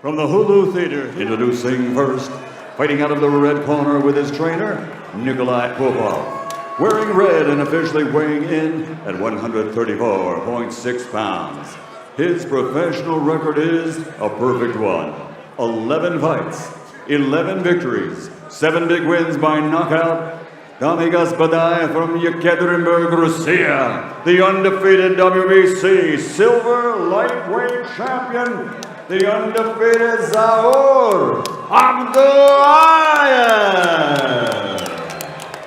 From the Hulu Theater, introducing first, fighting out of the red corner with his trainer, Nikolai Popov. Wearing red and officially weighing in at 134.6 pounds. His professional record is a perfect one. 11 fights, 11 victories, 7 big wins by knockout. Zaur Abdullaev from Yekaterinburg, Russia, the undefeated WBC Silver Lightweight Champion, the undefeated Zaur Abdullaev.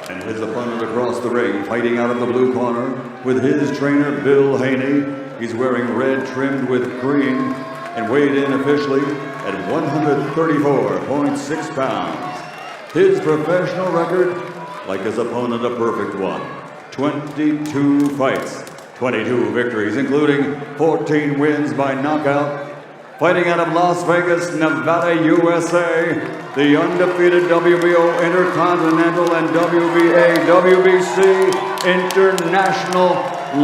And his opponent across the ring, fighting out of the blue corner with his trainer, Devin Haney. He's wearing red trimmed with green and weighed in officially at 134.6 pounds. His professional record, like his opponent, a perfect one. 22 fights, 22 victories, including 14 wins by knockout. Fighting out of Las Vegas, Nevada, USA, the undefeated WBO Intercontinental and WBA, WBC International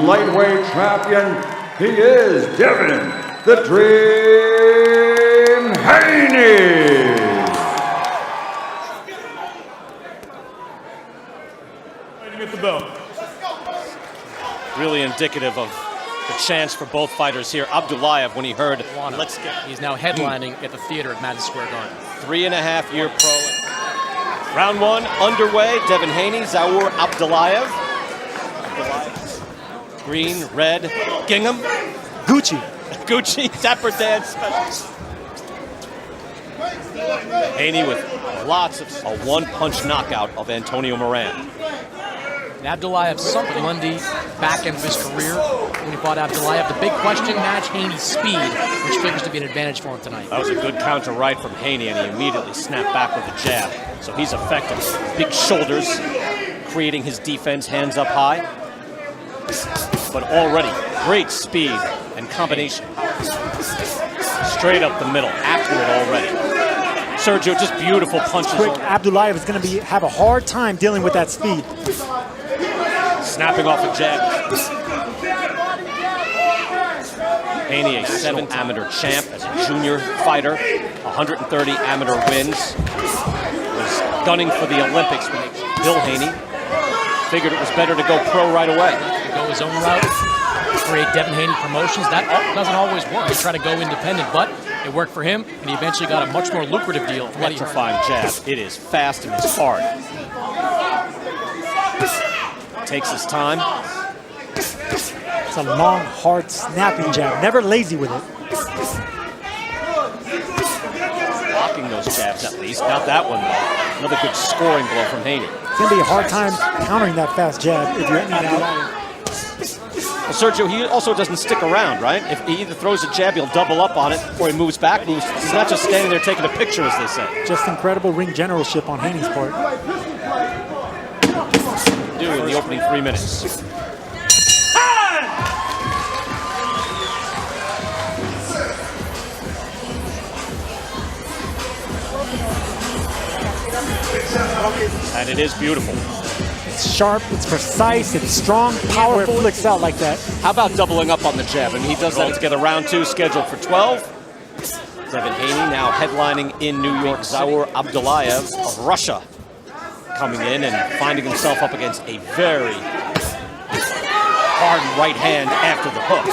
Lightweight Champion, he is Devin the Dream Haney. Get the belt. Really indicative of the chance for both fighters here. Abdullaev, when he heard, he's now headlining at the theater at Madison Square Garden. 3.5-year pro. Round 1 underway. Devin Haney, Zaur Abdullaev. Green, red, gingham. Gucci. Gucci, Dapper dance. Haney with lots of a one-punch knockout of Antonio Moran. Abdullaev sunk Monday back end of his career when he fought Abdullaev. The big question, match Haney's speed, which figures to be an advantage for him tonight. That was a good counter right from Haney, and he immediately snapped back with a jab. So he's effective. Big shoulders, creating his defense, hands up high. But already, great speed and combination. Straight up the middle, accurate already. Sergio, just beautiful punches. Quick, Abdullaev is going to have a hard time dealing with that speed. Snapping off a jab. Haney, a 7 amateur champ as a junior fighter, 130 amateur wins. Was gunning for the Olympics when Devin Haney figured it was better to go pro right away. To go his own route, create Devin Haney promotions. That doesn't always work. He tried to go independent, but it worked for him, and he eventually got a much more lucrative deal. Electrifying jab. It is fast and it's hard. Takes his time. It's a long, hard, snapping jab. Never lazy with it. Blocking those jabs at least. Not that one though. Another good scoring blow from Haney. It's going to be a hard time countering that fast jab if you're in and out. Well, Sergio, he also doesn't stick around, right? If he either throws a jab, he'll double up on it, or he moves back. He's not just standing there taking a picture, as they say. Just incredible ring generalship on Haney's part. Do in the opening 3 minutes. And it is beautiful. It's sharp, it's precise, it's strong, powerful. It flicks out like that. How about doubling up on the jab? And he does that to get a round 2 scheduled for 12. Devin Haney now headlining in New York. Zaur Abdullaev of Russia coming in and finding himself up against a very hard right hand after the hook.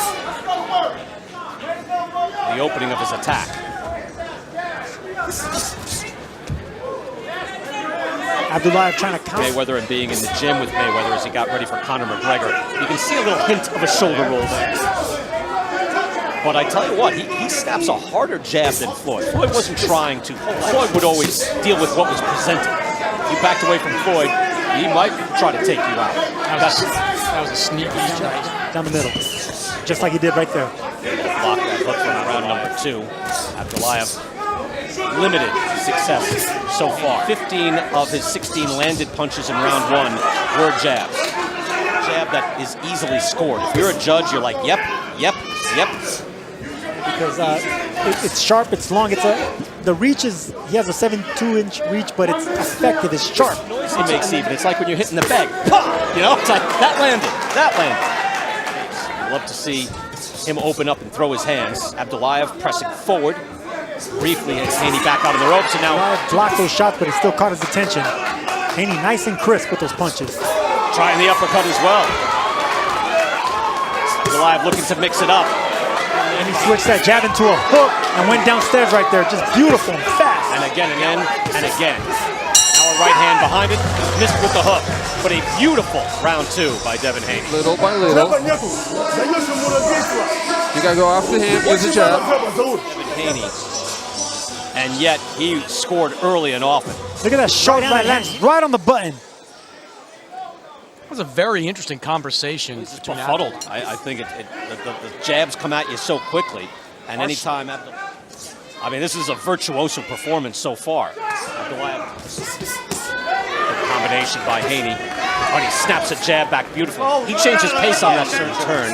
The opening of his attack. Abdullaev trying to counter. Mayweather and being in the gym with Mayweather as he got ready for Conor McGregor. You can see a little hint of a shoulder roll there. But I tell you what, he snaps a harder jab than Floyd. Floyd wasn't trying to. Floyd would always deal with what was presented. If you backed away from Floyd, he might try to take you out. That was a sneaky strike. Down the middle. Just like he did right there. Block that hook from round number 2. Abdullaev, limited success so far. 15 of his 16 landed punches in round 1 were jabs. Jab that is easily scored. If you're a judge, you're like, yep, yep, yep. Because it's sharp, it's long, the reach is, he has a 72-inch reach, but it's effective, it's sharp. The noise he makes even, it's like when you're hitting the bag. Pah! You know, it's like, that landed. I'd love to see him open up and throw his hands. Abdullaev pressing forward. Briefly, Haney back out of the ropes, and now blocked those shots, but it still caught his attention. Haney nice and crisp with those punches. trying the uppercut as well. Abdullaev looking to mix it up. And he switched that jab into a hook and went downstairs right there. Just beautiful and fast. And again, and again. Now a right hand behind it, missed with the hook. But a beautiful round two by Devin Haney. Little by little. You gotta go after him with the jab. Devin Haney. And yet he scored early and often. Look at that sharp right hand, right on the button. That was a very interesting conversation. It's befuddled. I think the jabs come at you so quickly. And anytime I mean, this is a virtuoso performance so far. Abdullaev. Good combination by Haney. But he snaps a jab back beautifully. He changed his pace on that certain turn.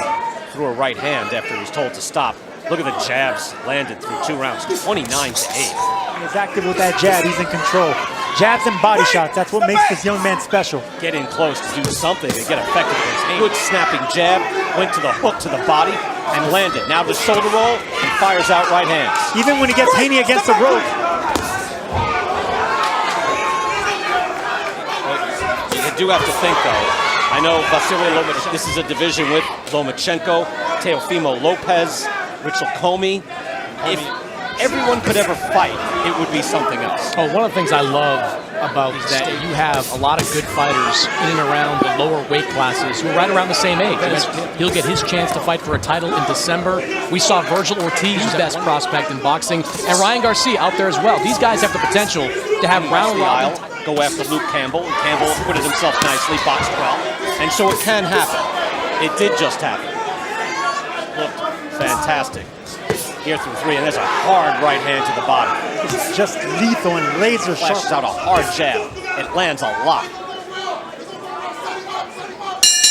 Threw a right hand after he was told to stop. Look at the jabs landed through 2 rounds, 29-8. He's active with that jab, he's in control. Jabs and body shots, that's what makes this young man special. Get in close to do something and get effective against Haney. Good snapping jab, went to the hook to the body and landed. Now the shoulder roll and fires out right hands. Even when he gets Haney against the rope. You do have to think though. I know Lomachenko, this is a division with Lomachenko, Teofimo Lopez, Richel Comey. If everyone could ever fight, it would be something else. Oh, one of the things I love about that you have a lot of good fighters in and around the lower weight classes who are right around the same age. He'll get his chance to fight for a title in December. We saw Virgil Ortiz, best prospect in boxing, and Ryan Garcia out there as well. These guys have the potential to have round robin. Go after Luke Campbell, and Campbell acquitted himself nicely, boxed well, and so it can happen. It did just happen. Looked fantastic. Here through 3, and there's a hard right hand to the body. It's just lethal and laser sharp. Flashes out a hard jab. It lands a lot.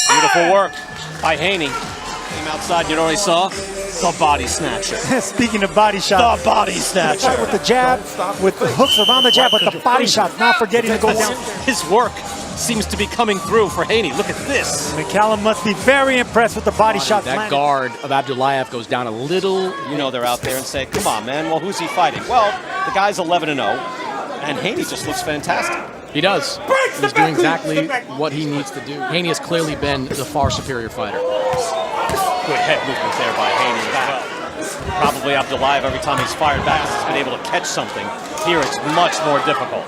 Beautiful work by Haney. Came outside, you know what he saw? The body snatcher. Speaking of body shots. The body snatcher. With the jab, with the hooks around the jab, but the body shots, not forgetting to go down. His work seems to be coming through for Haney. Look at this. McCallum must be very impressed with the body shots. That guard of Abdullaev goes down a little. You know they're out there and say, come on, man, well, who's he fighting? Well, the guy's 11-0, and Haney just looks fantastic. He does. He's doing exactly what he needs to do. Haney has clearly been the far superior fighter. Good head movement there by Haney as well. Probably Abdullaev, every time he's fired back, has been able to catch something. Here it's much more difficult.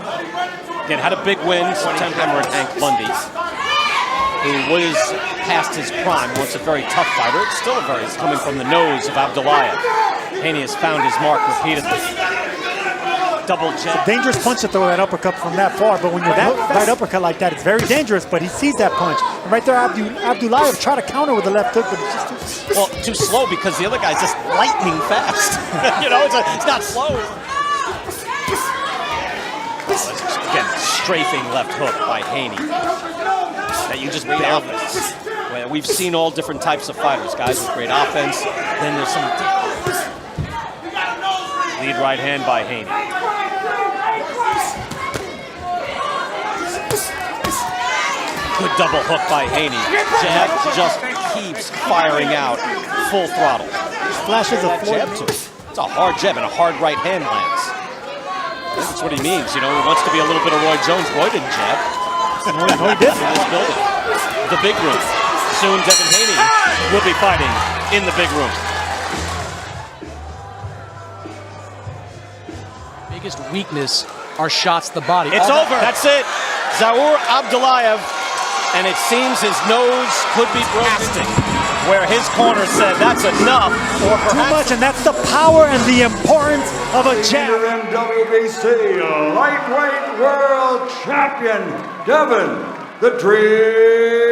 Again, had a big win, September at Hank Bundy, who was past his prime, once a very tough fighter. It's still it's coming from the nose of Abdullaev. Haney has found his mark repeatedly. Double jab. Dangerous punch to throw that uppercut from that far, but when you're that right uppercut like that, it's very dangerous, but he sees that punch. And right there, Abdullaev tried to counter with the left hook, but it's just too slow because the other guy's just lightning fast. You know, it's not slow. Again, strafing left hook by Haney. That you just beat offense. We've seen all different types of fighters, guys with great offense. Then there's some lead right hand by Haney. Good double hook by Haney. Jab just keeps firing out full throttle. Flashes a jab to it. It's a hard jab and a hard right hand lands. That's what he means, you know, he wants to be a little bit of Roy Jones. Roy didn't jab. No, he didn't. In this building. The big room. Soon Devin Haney will be fighting in the big room. Biggest weakness are shots to the body. It's over. That's it. Zaur Abdullaev. And it seems his nose could be broken. Where his corner said that's enough, or perhaps too much, and that's the power and the importance of a jab. Interim WBC Lightweight World Champion, Devin the Dream